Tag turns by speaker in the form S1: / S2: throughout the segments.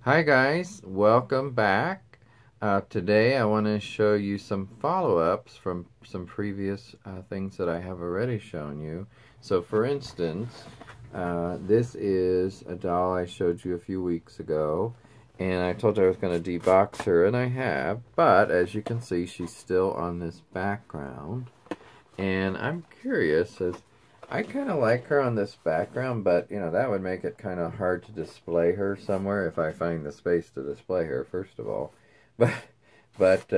S1: Hi guys, welcome back. Today I want to show you some follow-ups from some previous things that I have already shown you. So for instance, this is a doll I showed you a few weeks ago, and I told you I was going to debox her, and I have, but as you can see she's still on this background, and I'm curious as I kind of like her on this background, but, you know, that would make it kind of hard to display her somewhere if I find the space to display her, first of all. But, but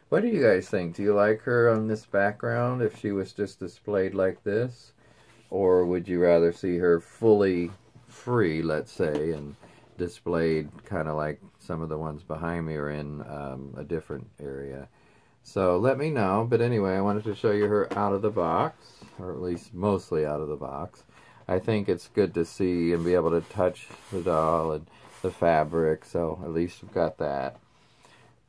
S1: what do you guys think? Do you like her on this background if she was just displayed like this? Or would you rather see her fully free, let's say, and displayed kind of like some of the ones behind me are in a different area? So let me know. But anyway, I wanted to show you her out of the box, or at least mostly out of the box. I think it's good to see and be able to touch the doll and the fabric, so at least we've got that.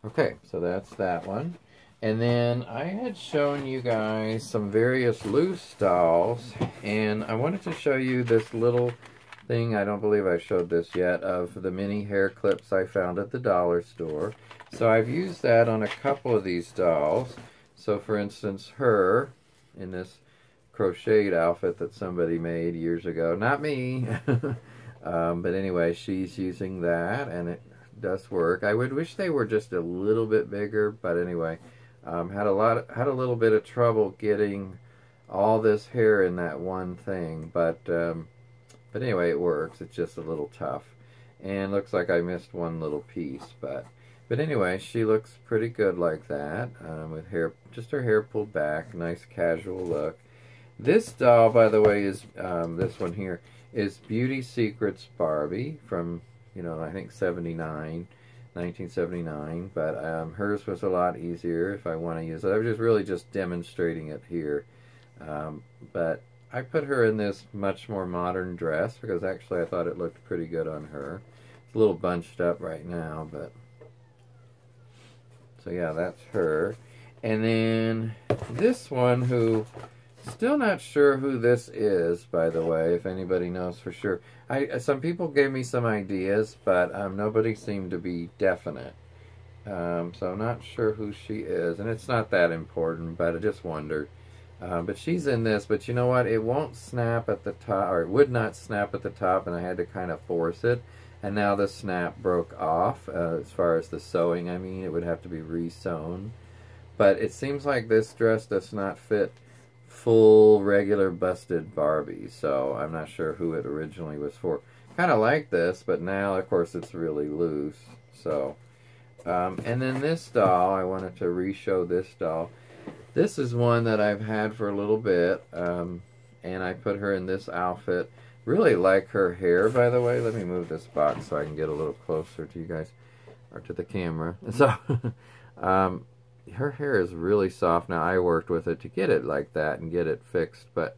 S1: Okay, so that's that one. And then I had shown you guys some various loose dolls, and I wanted to show you this little thing, I don't believe I showed this yet, of the mini hair clips I found at the dollar store. So I've used that on a couple of these dolls. So for instance, her in this crocheted outfit that somebody made years ago. Not me. But anyway, she's using that, and it does work. I would wish they were just a little bit bigger, but anyway, had a little bit of trouble getting all this hair in that one thing, but anyway, it works. It's just a little tough, and looks like I missed one little piece, but anyway, she looks pretty good like that, with hair, just her hair pulled back, nice casual look. This doll, by the way, is this one here is Beauty Secrets Barbie from, you know, I think 1979, but hers was a lot easier if I want to use it. I was just really just demonstrating it here, but I put her in this much more modern dress because actually I thought it looked pretty good on her. It's a little bunched up right now, but so yeah, that's her. And then this one, who still not sure who this is, by the way, if anybody knows for sure. Some people gave me some ideas, but nobody seemed to be definite. So I'm not sure who she is, and it's not that important, but I just wondered. But she's in this, but you know what? It won't snap at the top, or it would not snap at the top, and I had to kind of force it. And now the snap broke off, as far as the sewing, I mean, it would have to be re-sewn. But it seems like this dress does not fit full, regular, busted Barbie, so I'm not sure who it originally was for. Kind of like this, but now, of course, it's really loose. So, and then this doll, I wanted to re-show this doll. This is one that I've had for a little bit, and I put her in this outfit. Really like her hair, by the way. Let me move this box so I can get a little closer to you guys, or to the camera. So, her hair is really soft. Now, I worked with it to get it like that and get it fixed, but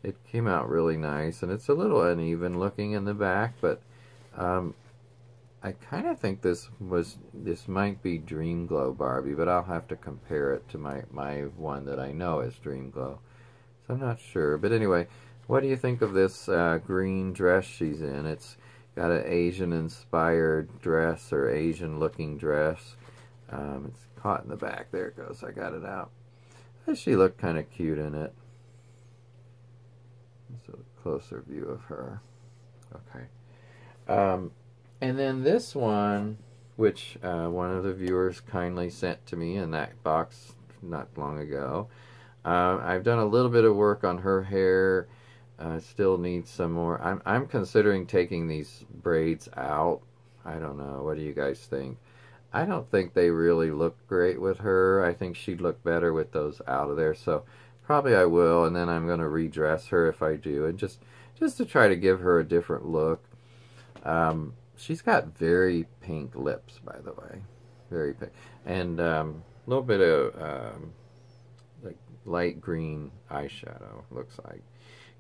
S1: it came out really nice, and it's a little uneven looking in the back, but I kind of think this might be Dream Glow Barbie, but I'll have to compare it to my one that I know is Dream Glow. So I'm not sure. But anyway, what do you think of this green dress she's in? It's got an Asian-inspired dress, or Asian-looking dress. It's caught in the back. There it goes. I got it out. She looked kind of cute in it. It's a closer view of her. Okay. And then this one, which one of the viewers kindly sent to me in that box not long ago. I've done a little bit of work on her hair. Still needs some more. I'm considering taking these braids out. I don't know. What do you guys think? I don't think they really look great with her. I think she'd look better with those out of there. So probably I will, and then I'm going to redress her if I do, and just to try to give her a different look. She's got very pink lips, by the way, very pink, and a little bit of like light green eyeshadow. Looks like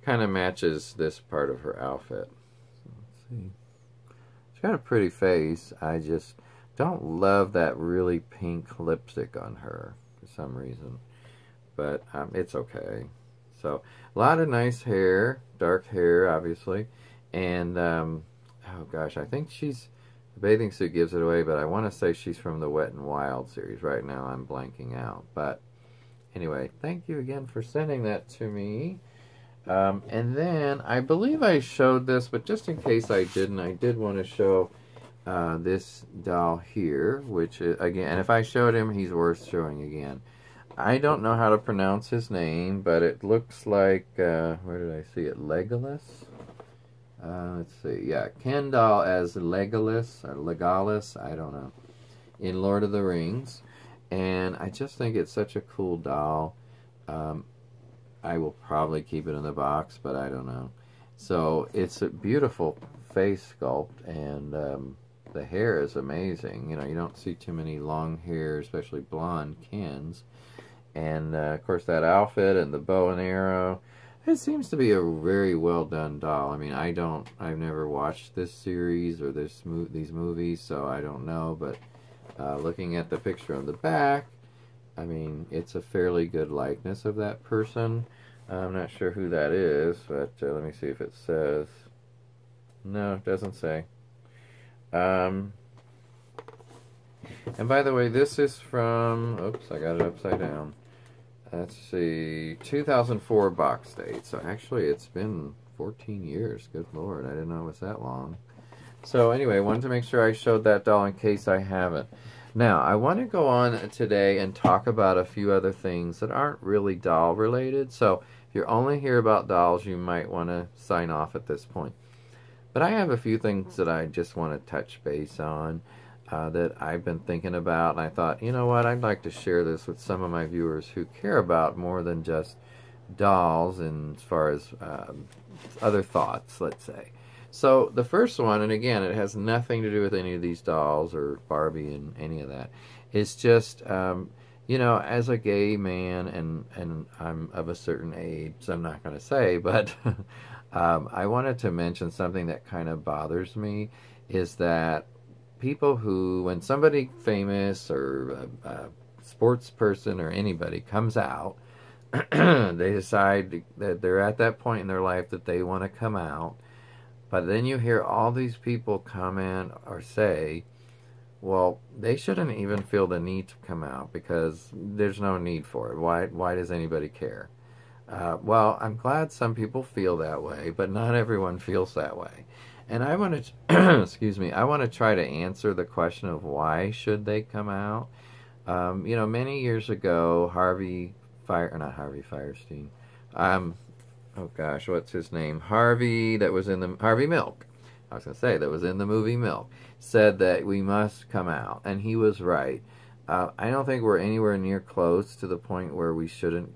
S1: kind of matches this part of her outfit. So let's see. She's got a pretty face. I just don't love that really pink lipstick on her for some reason, but it's okay. So a lot of nice hair, dark hair, obviously, and oh gosh, I think she's The bathing suit gives it away, but I want to say she's from the Wet and Wild series. Right now I'm blanking out. But anyway, thank you again for sending that to me. And then I believe I showed this, but just in case I didn't, I did want to show this doll here, which is, again, and if I showed him, he's worth showing again. I don't know how to pronounce his name, but it looks like, where did I see it? Legolas? Let's see, yeah, Ken doll as Legolas, or Legolas, I don't know, in Lord of the Rings. And I just think it's such a cool doll. I will probably keep it in the box, but I don't know. So it's a beautiful face sculpt, and the hair is amazing. You know, you don't see too many long hair, especially blonde Kens. And of course that outfit and the bow and arrow. It seems to be a very well done doll. I mean, I've never watched this series or these movies, so I don't know. But looking at the picture on the back, I mean, it's a fairly good likeness of that person. I'm not sure who that is, but let me see if it says. No, it doesn't say. And by the way, this is from, oops, I got it upside down. Let's see, 2004 box date. So actually it's been 14 years. Good Lord, I didn't know it was that long. So anyway, I wanted to make sure I showed that doll in case I haven't. Now, I want to go on today and talk about a few other things that aren't really doll related. So if you're only here about dolls, you might want to sign off at this point. But I have a few things that I just want to touch base on that I've been thinking about. And I thought, you know what, I'd like to share this with some of my viewers who care about more than just dolls and as far as other thoughts, let's say. So the first one, and again, it has nothing to do with any of these dolls or Barbie and any of that. It's just, you know, as a gay man, and I'm of a certain age, so I'm not going to say, but I wanted to mention something that kind of bothers me, is that people who, when somebody famous or a sports person or anybody comes out, they decide that they're at that point in their life that they want to come out. But then you hear all these people comment or say, well, they shouldn't even feel the need to come out because there's no need for it. Why does anybody care? Well, I'm glad some people feel that way, but not everyone feels that way. And I want to, excuse me, I want to try to answer the question of why should they come out. You know, many years ago, Harvey Firestein, oh gosh, what's his name? Harvey, that was in the, Harvey Milk, I was going to say, that was in the movie Milk, said that we must come out, and he was right. I don't think we're anywhere near close to the point where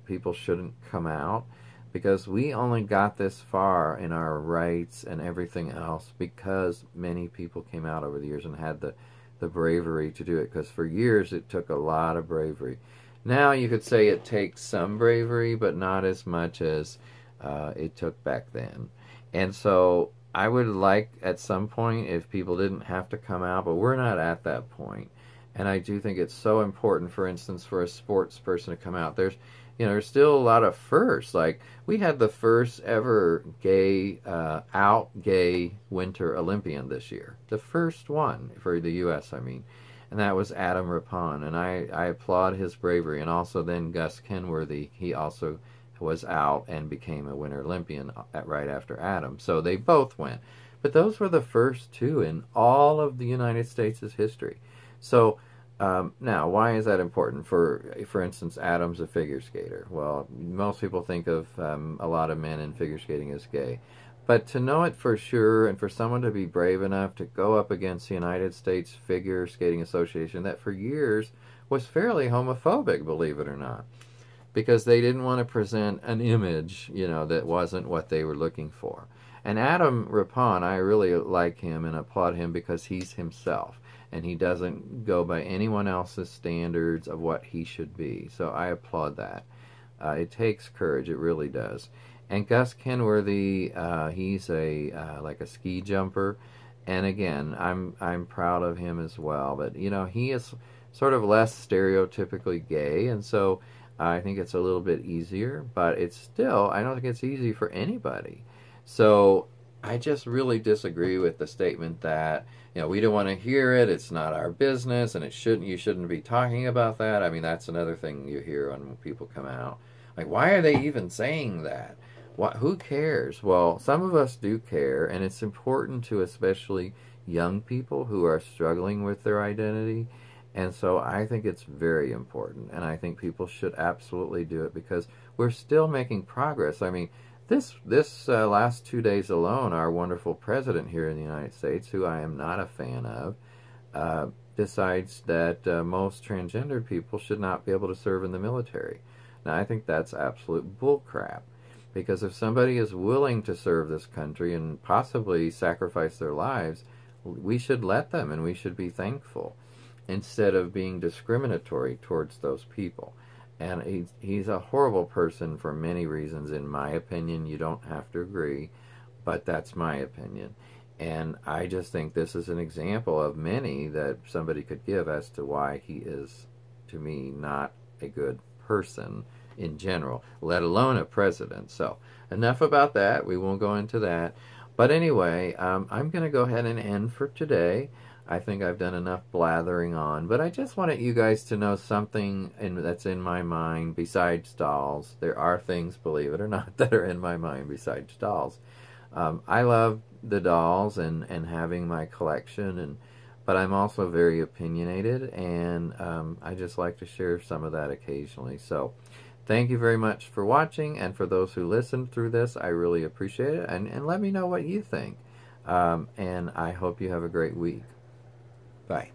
S1: people shouldn't come out, because we only got this far in our rights and everything else because many people came out over the years and had the bravery to do it, because for years it took a lot of bravery. Now you could say it takes some bravery, but not as much as it took back then. And so I would like at some point if people didn't have to come out, but we're not at that point. And I do think it's so important, for instance, for a sports person to come out. There's still a lot of firsts. Like, we had the first ever gay Winter Olympian this year. The first one for the U.S., I mean. And that was Adam Rippon. And I applaud his bravery. And also then Gus Kenworthy, he also was out and became a Winter Olympian right after Adam. So they both went. But those were the first two in all of the United States' history. So now, why is that important? For instance, Adam's a figure skater. Well, most people think of a lot of men in figure skating as gay. But to know it for sure, and for someone to be brave enough to go up against the United States Figure Skating Association, that for years was fairly homophobic, believe it or not, because they didn't want to present an image, that wasn't what they were looking for. And Adam Rippon, I really like him and applaud him because he's himself, and he doesn't go by anyone else's standards of what he should be. So I applaud that. It takes courage, it really does. And Gus Kenworthy, he's like a ski jumper, and again, I'm proud of him as well. But he is sort of less stereotypically gay, and so I think it's a little bit easier. But it's still, I don't think it's easy for anybody. So I just really disagree with the statement that, we don't want to hear it, it's not our business, and you shouldn't be talking about that. I mean, that's another thing you hear when people come out. Like, why are they even saying that? Who cares? Well, some of us do care, and it's important to especially young people who are struggling with their identity. And so I think it's very important, and I think people should absolutely do it because we're still making progress. I mean, this last 2 days alone, our wonderful president here in the United States, who I am not a fan of, decides that most transgendered people should not be able to serve in the military. Now, I think that's absolute bullcrap, because if somebody is willing to serve this country and possibly sacrifice their lives, we should let them, and we should be thankful, instead of being discriminatory towards those people. And he's a horrible person for many reasons, in my opinion. You don't have to agree, but that's my opinion. And I just think this is an example of many that somebody could give as to why he is, to me, not a good person in general, let alone a president. So enough about that. We won't go into that. But anyway, I'm going to go ahead and end for today. I think I've done enough blathering on, but I just wanted you guys to know something that's in my mind besides dolls. There are things, believe it or not, that are in my mind besides dolls. I love the dolls and having my collection, but I'm also very opinionated, and I just like to share some of that occasionally. So thank you very much for watching, and for those who listened through this, I really appreciate it, and let me know what you think. And I hope you have a great week. Bye.